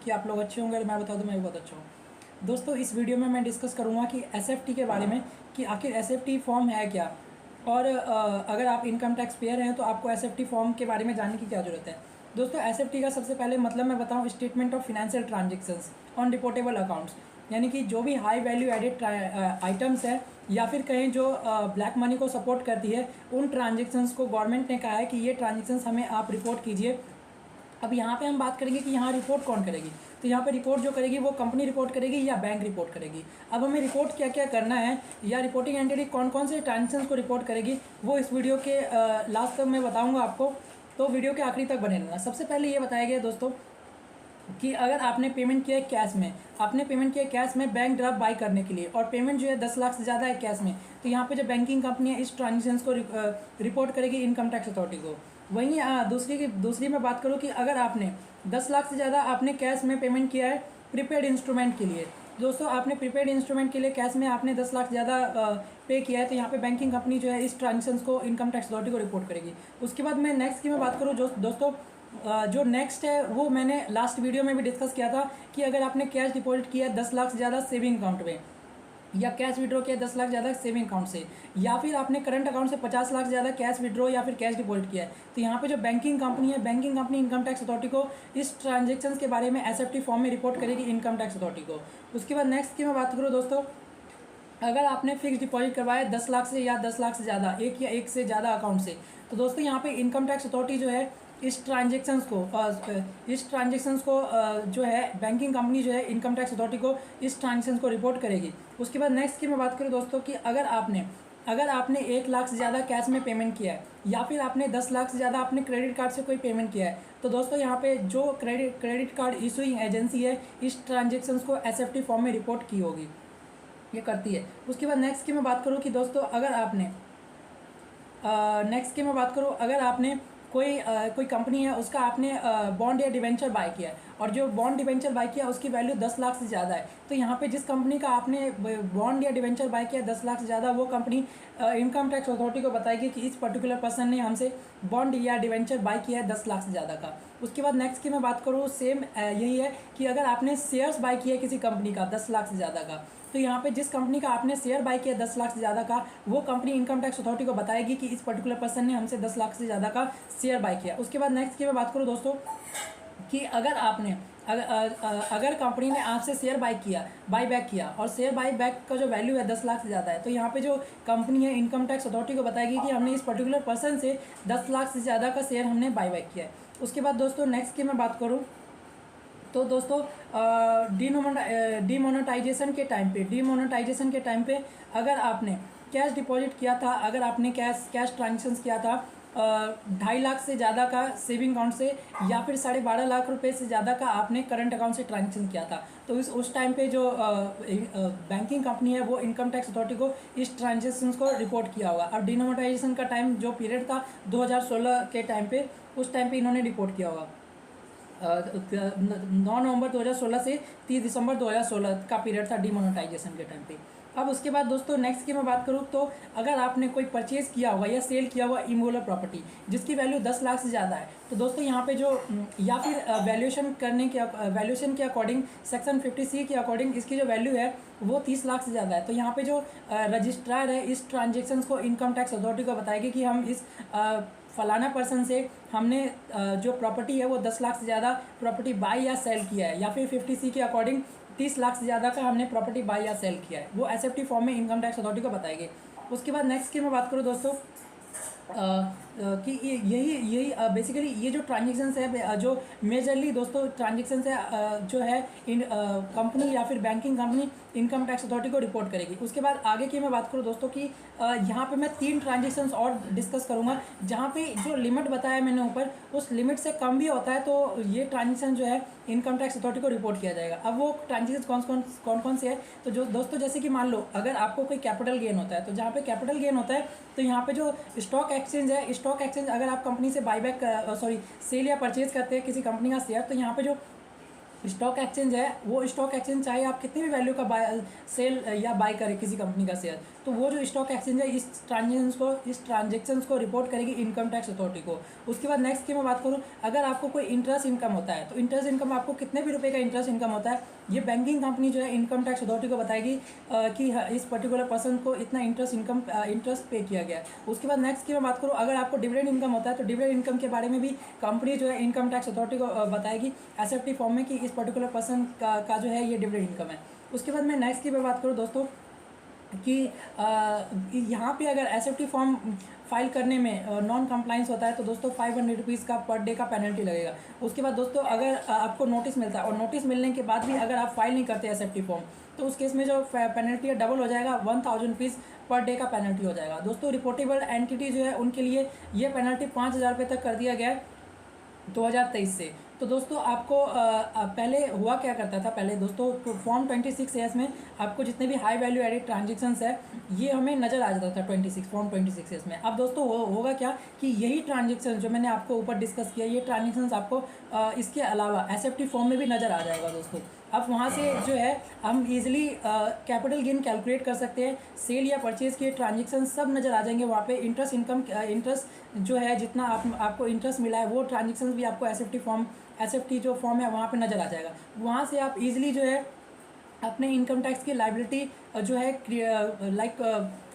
कि आप लोग अच्छे होंगे और मैं बता दूं मैं भी बहुत अच्छा हूँ। दोस्तों इस वीडियो में मैं डिस्कस करूँगा कि एसएफटी के बारे में कि आखिर एसएफटी फॉर्म है क्या, और अगर आप इनकम टैक्स पेयर हैं तो आपको एसएफटी फॉर्म के बारे में जानने की क्या ज़रूरत है। दोस्तों एसएफटी का सबसे पहले मतलब मैं बताऊँ, statement of financial transactions on reportable accounts, यानी कि जो भी हाई वैल्यू एडेड आइटम्स है या फिर कहीं जो ब्लैक मनी को सपोर्ट करती है, उन ट्रांजेक्शन्स को गवर्नमेंट ने कहा है कि ये ट्रांजेक्शन्स हमें आप रिपोर्ट कीजिए। अब यहाँ पे हम बात करेंगे कि यहाँ रिपोर्ट कौन करेगी, तो यहाँ पे रिपोर्ट जो करेगी वो कंपनी रिपोर्ट करेगी या बैंक रिपोर्ट करेगी। अब हमें रिपोर्ट क्या क्या करना है या रिपोर्टिंग एंटिटी कौन कौन से ट्रांजेक्शन्स को रिपोर्ट करेगी, वो इस वीडियो के लास्ट तक मैं बताऊँगा आपको, तो वीडियो के आखिरी तक बने रहना। सबसे पहले ये बताया गया दोस्तों कि अगर आपने पेमेंट किया है कैश में, आपने पेमेंट किया कैश में बैंक ड्राफ्ट बाई करने के लिए, और पेमेंट जो है 10 लाख से ज़्यादा है कैश में, तो यहाँ पे जो बैंकिंग कंपनी है इस ट्रांजेक्शन्स को रिपोर्ट करेगी इनकम टैक्स अथॉरिटी को। वहीं दूसरी मैं बात करूँ कि अगर आपने 10 लाख से ज़्यादा आपने कैश में पेमेंट किया है प्रीपेड इंस्ट्रूमेंट के लिए, दोस्तों आपने प्रीपेड इंस्ट्रूमेंट के लिए कैश में आपने 10 लाख ज़्यादा पे किया है, तो यहाँ पे बैंकिंग कंपनी जो है इस ट्रांजेक्शन्स को इनकम टैक्स अथॉरिटी को रिपोर्ट करेगी। उसके बाद मैं नेक्स्ट की मैं बात करूँ दोस्तों, जो नेक्स्ट है वो मैंने लास्ट वीडियो में भी डिस्कस किया था कि अगर आपने कैश डिपॉजिट किया है 10 लाख से ज़्यादा सेविंग अकाउंट में, या कैश विड्रॉ किया 10 लाख ज़्यादा सेविंग अकाउंट से, या फिर आपने करंट अकाउंट से 50 लाख ज़्यादा कैश विड्रॉ या फिर कैश डिपॉजिट किया है, तो यहाँ पे जो बैंकिंग कंपनी है, banking company income tax authority को इस ट्रांजेक्शन्स के बारे में एसएफटी फॉर्म में रिपोर्ट करेगी इनकम टैक्स अथॉरिटी को। उसके बाद नेक्स्ट की मैं बात करूँ दोस्तों, अगर आपने फिक्स डिपॉजिट करवाया 10 लाख से या 10 लाख से ज़्यादा एक या एक से ज़्यादा अकाउंट से, तो दोस्तों यहाँ पे इनकम टैक्स अथॉरिटी जो है इस ट्रांजेक्शन्स को जो है बैंकिंग कंपनी जो है इनकम टैक्स अथॉरिटी को इस ट्रांजेक्शन्स को रिपोर्ट करेगी। उसके बाद नेक्स्ट की मैं बात करूँ दोस्तों कि अगर आपने 1 लाख से ज़्यादा कैश में पेमेंट किया है या फिर आपने 10 लाख से ज़्यादा आपने क्रेडिट कार्ड से कोई पेमेंट किया है, तो दोस्तों यहाँ पे जो क्रेडिट कार्ड इशूइंग एजेंसी है इस ट्रांजेक्शन्स को एसएफटी फॉर्म में रिपोर्ट की होगी, ये करती है। उसके बाद नेक्स्ट की मैं बात करूँ कि दोस्तों अगर आपने कोई कंपनी है उसका आपने बॉन्ड या डिवेंचर बाय किया है, और जो बॉन्ड डिवेंचर बाय किया उसकी वैल्यू 10 लाख से ज़्यादा है, तो यहाँ पे जिस कंपनी का आपने बॉन्ड या डिवेंचर बाय किया 10 लाख से ज़्यादा, वो कंपनी इनकम टैक्स अथॉरिटी को बताएगी कि इस पर्टिकुलर पर्सन ने हमसे बॉन्ड या डिवेंचर बाय किया है 10 लाख से ज़्यादा का। उसके बाद नेक्स्ट की मैं बात करूँ, सेम यही है कि अगर आपने शेयर्स बाय किया किसी कंपनी का 10 लाख से ज़्यादा का, तो यहाँ पे जिस कंपनी का आपने शेयर बाय किया 10 लाख से ज़्यादा का, वो कंपनी इनकम टैक्स अथॉरिटी को बताएगी कि इस पर्टिकुलर पर्सन ने हमसे 10 लाख से ज़्यादा का शेयर बाय किया। उसके बाद नेक्स्ट की मैं बात करूँ दोस्तों कि अगर कंपनी ने आपसे शेयर बाय बैक किया और शेयर बाय बैक का जो वैल्यू है 10 लाख से ज़्यादा है, तो यहाँ पे जो कंपनी है इनकम टैक्स अथॉरिटी को बताएगी कि हमने इस पर्टिकुलर पर्सन से 10 लाख से ज़्यादा का शेयर हमने बाय बैक किया है। उसके बाद दोस्तों नेक्स्ट की मैं बात करूँ तो दोस्तों डीमोनेटाइजेशन के टाइम पे अगर आपने कैश डिपॉजिट किया था, अगर आपने कैश ट्रांजेक्शन्स किया था 2.5 लाख से ज़्यादा का सेविंग अकाउंट से, या फिर 12.5 लाख रुपए से ज़्यादा का आपने करंट अकाउंट से ट्रांजेक्शन किया था, तो उस टाइम पे जो बैंकिंग कंपनी है वो इनकम टैक्स अथॉरिटी को इस ट्रांजेक्शन्स को रिपोर्ट किया होगा। अब डीमोनेटाइजेशन का टाइम जो पीरियड था 2016 के टाइम पे, उस टाइम पे इन्होंने रिपोर्ट किया होगा। 9 नवंबर 2016 से 30 दिसंबर 2016 का पीरियड था डीमोनेटाइजेशन के टाइम पे। अब उसके बाद दोस्तों नेक्स्ट की मैं बात करूँ तो अगर आपने कोई परचेज़ किया हुआ या सेल किया हुआ इमूवेबल प्रॉपर्टी जिसकी वैल्यू 10 लाख से ज़्यादा है, तो दोस्तों यहाँ पे जो या फिर वैल्यूएशन के अकॉर्डिंग सेक्शन 50C के अकॉर्डिंग इसकी जो वैल्यू है वो 30 लाख से ज़्यादा है, तो यहाँ पे जो रजिस्ट्रार है इस ट्रांजेक्शन्स को इनकम टैक्स अथॉरिटी को बताएगी कि हम इस फलाना पर्सन से हमने जो प्रॉपर्टी है वो 10 लाख से ज़्यादा प्रॉपर्टी बाय या सेल किया है, या फिर 50C के अकॉर्डिंग 30 लाख से ज़्यादा का हमने प्रॉपर्टी बाय या सेल किया है, वो एसएफटी फॉर्म में इनकम टैक्स अथॉरिटी को बताएगी। उसके बाद नेक्स्ट की मैं बात करूँ दोस्तों कि यही बेसिकली ये जो ट्रांजेक्शन्स है, जो मेजरली दोस्तों ट्रांजेक्शन्स है जो है इन कंपनी या फिर banking company income tax authority को रिपोर्ट करेगी। उसके बाद आगे की मैं बात करूँ दोस्तों कि यहाँ पे मैं 3 ट्रांजेक्शन्स और डिस्कस करूँगा, जहाँ पे जो लिमिट बताया मैंने ऊपर उस लिमिट से कम भी होता है तो ये ट्रांजेक्शन जो है इनकम टैक्स अथॉरिटी को रिपोर्ट किया जाएगा। अब वो ट्रांजेक्शन कौन से है, तो जो दोस्तों जैसे कि मान लो अगर आपको कोई कैपिटल गेन होता है, तो जहाँ पे कैपिटल गेन होता है तो यहाँ पे जो स्टॉक एक्सचेंज है, स्टॉक एक्सचेंज अगर आप कंपनी से सेल या परचेज करते हैं किसी कंपनी का शेयर, तो यहाँ पे जो स्टॉक एक्सचेंज है, वो स्टॉक एक्सचेंज चाहे आप कितनी भी वैल्यू का सेल या बाय करें किसी कंपनी का शेयर, तो वो जो स्टॉक एक्सचेंज है इस ट्रांजेक्शन्स को रिपोर्ट करेगी इनकम टैक्स अथॉरिटी को। उसके बाद नेक्स्ट की मैं बात करूँ, अगर आपको कोई इंटरेस्ट इनकम होता है तो इंटरेस्ट इनकम आपको कितने भी रुपये का इंटरेस्ट इनकम होता है, ये बैंकिंग कंपनी जो है इनकम टैक्स अथॉरिटी को बताएगी कि इस पर्टिकुलर पर्सन को इतना इंटरेस्ट पे किया गया है। उसके बाद नेक्स्ट की मैं बात करूँ, अगर आपको डिविडेंड इनकम होता है तो डिविडेंड इनकम के बारे में भी कंपनी जो है इनकम टैक्स अथॉरिटी को बताएगी एसएफटी फॉर्म में कि इस पर्टिकुलर पर्सन का जो है ये डिविडेंड इनकम है। उसके बाद मैं नेक्स्ट की मैं बात करूँ दोस्तों कि यहाँ पे अगर एसएफटी फॉर्म फाइल करने में नॉन कंप्लाइंस होता है तो दोस्तों 500 रुपीज़ का पर डे का पेनल्टी लगेगा। उसके बाद दोस्तों अगर आपको नोटिस मिलता है और नोटिस मिलने के बाद भी अगर आप फाइल नहीं करते एसएफटी फॉर्म, तो उस केस में जो पेनल्टी है डबल हो जाएगा, 1000 रुपीज़ पर डे का पेनल्टी हो जाएगा। दोस्तों रिपोर्टेबल एंटिटी जो है उनके लिए ये पेनल्टी 5000 रुपये तक कर दिया गया है 2023 से। तो दोस्तों आपको पहले हुआ क्या करता था, पहले दोस्तों तो फॉर्म 26 में आपको जितने भी हाई वैल्यू एडिड ट्रांजेक्शन्स है ये हमें नज़र आ जाता था फॉर्म 26 में। अब दोस्तों होगा क्या कि यही ट्रांजेक्शन जो मैंने आपको ऊपर डिस्कस किया, ये ट्रांजेक्शन्स आपको इसके अलावा एसएफटी फॉर्म में भी नज़र आ जाएगा दोस्तों। अब वहाँ से जो है हम इजीली कैपिटल गेन कैलकुलेट कर सकते हैं, सेल या परचेज़ के ट्रांजेक्शन सब नज़र आ जाएंगे वहाँ पे। इंटरेस्ट जो है जितना आपको इंटरेस्ट मिला है वो ट्रांजेक्शन भी आपको एसएफटी जो फॉर्म है वहाँ पे नज़र आ जाएगा। वहाँ से आप इजीली जो है अपने इनकम टैक्स की लायबिलिटी जो है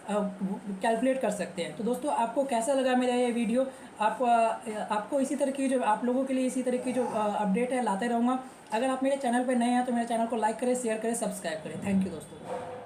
कैलकुलेट कर सकते हैं। तो दोस्तों आपको कैसा लगा मेरा ये वीडियो, आपको इसी तरह की जो आप लोगों के लिए इसी तरह की जो अपडेट है लाते रहूँगा। अगर आप मेरे चैनल पर नए हैं तो मेरे चैनल को लाइक करें, शेयर करें, सब्सक्राइब करें। थैंक यू दोस्तों।